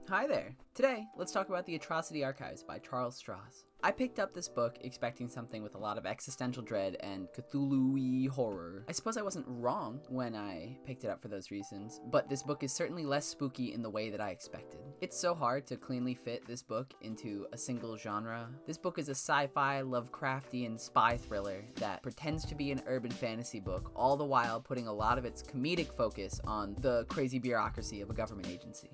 Hi there. Today, let's talk about the Atrocity Archives by Charles Stross. I picked up this book expecting something with a lot of existential dread and Cthulhu-y horror. I suppose I wasn't wrong when I picked it up for those reasons, but this book is certainly less spooky in the way that I expected. It's so hard to cleanly fit this book into a single genre. This book is a sci-fi, Lovecraftian spy thriller that pretends to be an urban fantasy book, all the while putting a lot of its comedic focus on the crazy bureaucracy of a government agency.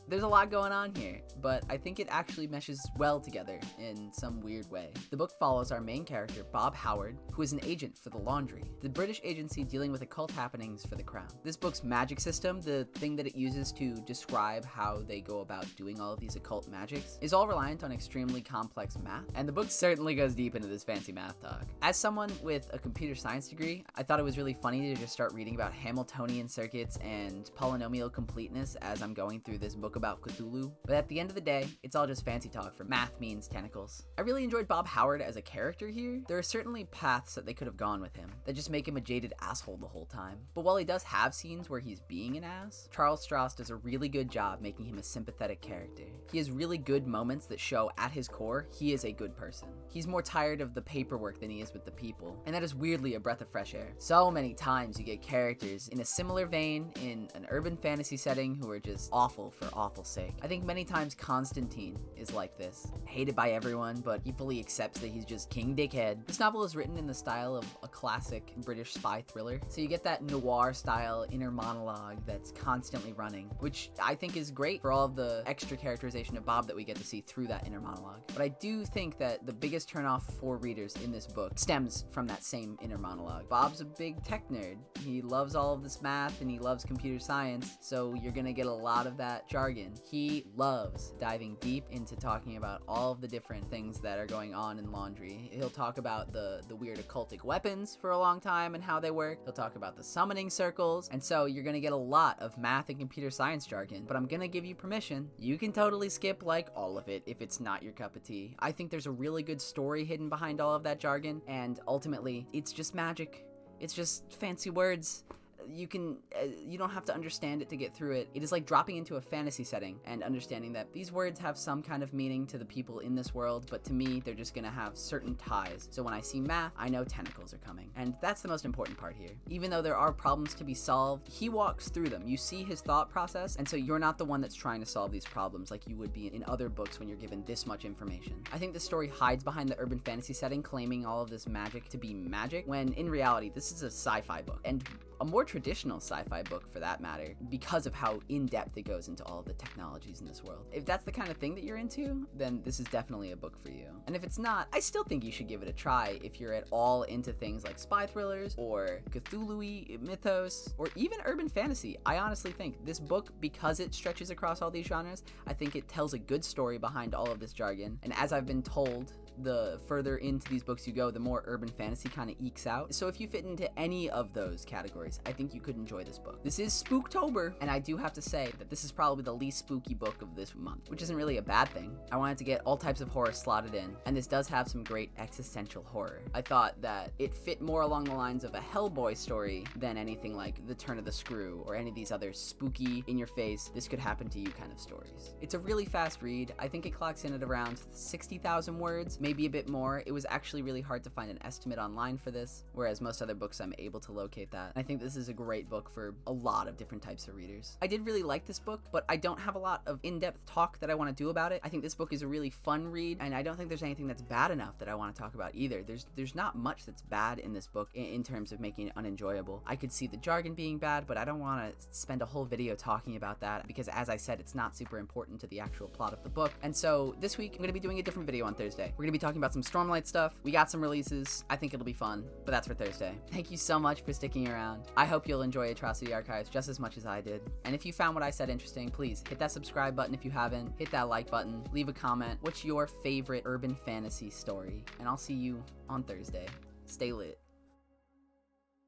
There's a lot going on here, but I think it actually meshes well together in some weird way. The book follows our main character, Bob Howard, who is an agent for the Laundry, the British agency dealing with occult happenings for the Crown. This book's magic system, the thing that it uses to describe how they go about doing all of these occult magics, is all reliant on extremely complex math, and the book certainly goes deep into this fancy math talk. As someone with a computer science degree, I thought it was really funny to just start reading about Hamiltonian circuits and polynomial completeness as I'm going through this book about Cthulhu, but at the end of the day, it's all just fancy talk for math means tentacles. I really enjoyed Bob Howard as a character here. There are certainly paths that they could have gone with him that just make him a jaded asshole the whole time. But while he does have scenes where he's being an ass, Charles Stross does a really good job making him a sympathetic character. He has really good moments that show at his core, he is a good person. He's more tired of the paperwork than he is with the people, and that is weirdly a breath of fresh air. So many times you get characters in a similar vein in an urban fantasy setting who are just awful for awful sake. I think many times Constantine is like this. Hated by everyone, but he fully accepts that he's just King Dickhead. This novel is written in the style of a classic British spy thriller, so you get that noir style inner monologue that's constantly running, which I think is great for all of the extra characterization of Bob that we get to see through that inner monologue. But I do think that the biggest turnoff for readers in this book stems from that same inner monologue. Bob's a big tech nerd. He loves all of this math and he loves computer science, so you're gonna get a lot of that jargon. He loves diving deep into talking about all of the different things that are going on in Laundry. He'll talk about the weird occultic weapons for a long time and how they work. He'll talk about the summoning circles, and so you're gonna get a lot of math and computer science jargon, but I'm gonna give you permission. You can totally skip like all of it if it's not your cup of tea. I think there's a really good story hidden behind all of that jargon, and ultimately, it's just magic. It's just fancy words. You don't have to understand it to get through it. It is like dropping into a fantasy setting and understanding that these words have some kind of meaning to the people in this world, but to me, they're just gonna have certain ties. So when I see math, I know tentacles are coming. And that's the most important part here. Even though there are problems to be solved, he walks through them. You see his thought process, and so you're not the one that's trying to solve these problems like you would be in other books when you're given this much information. I think the story hides behind the urban fantasy setting, claiming all of this magic to be magic, when in reality, this is a sci-fi book. And a more traditional sci-fi book for that matter, because of how in-depth it goes into all of the technologies in this world. If that's the kind of thing that you're into, then this is definitely a book for you. And if it's not, I still think you should give it a try if you're at all into things like spy thrillers or Cthulhu-y mythos or even urban fantasy. I honestly think this book, because it stretches across all these genres, I think it tells a good story behind all of this jargon. And as I've been told, the further into these books you go, the more urban fantasy kind of ekes out. So if you fit into any of those categories, I think you could enjoy this book. This is Spooktober, and I do have to say that this is probably the least spooky book of this month, which isn't really a bad thing. I wanted to get all types of horror slotted in, and this does have some great existential horror. I thought that it fit more along the lines of a Hellboy story than anything like The Turn of the Screw or any of these other spooky, in-your-face, this could happen to you kind of stories. It's a really fast read. I think it clocks in at around 60,000 words, maybe a bit more. It was actually really hard to find an estimate online for this, whereas most other books I'm able to locate that. I think this is a great book for a lot of different types of readers. I did really like this book, but I don't have a lot of in-depth talk that I want to do about it. I think this book is a really fun read, and I don't think there's anything that's bad enough that I want to talk about either. There's not much that's bad in this book in terms of making it unenjoyable. I could see the jargon being bad, but I don't want to spend a whole video talking about that because, as I said, it's not super important to the actual plot of the book. And so this week, I'm going to be doing a different video on Thursday. We're going to be talking about some Stormlight stuff. We got some releases. I think it'll be fun, but that's for Thursday. Thank you so much for sticking around. I hope you'll enjoy Atrocity Archives just as much as I did. And if you found what I said interesting, please hit that subscribe button if you haven't, hit that like button, leave a comment. What's your favorite urban fantasy story? And I'll see you on Thursday. Stay lit.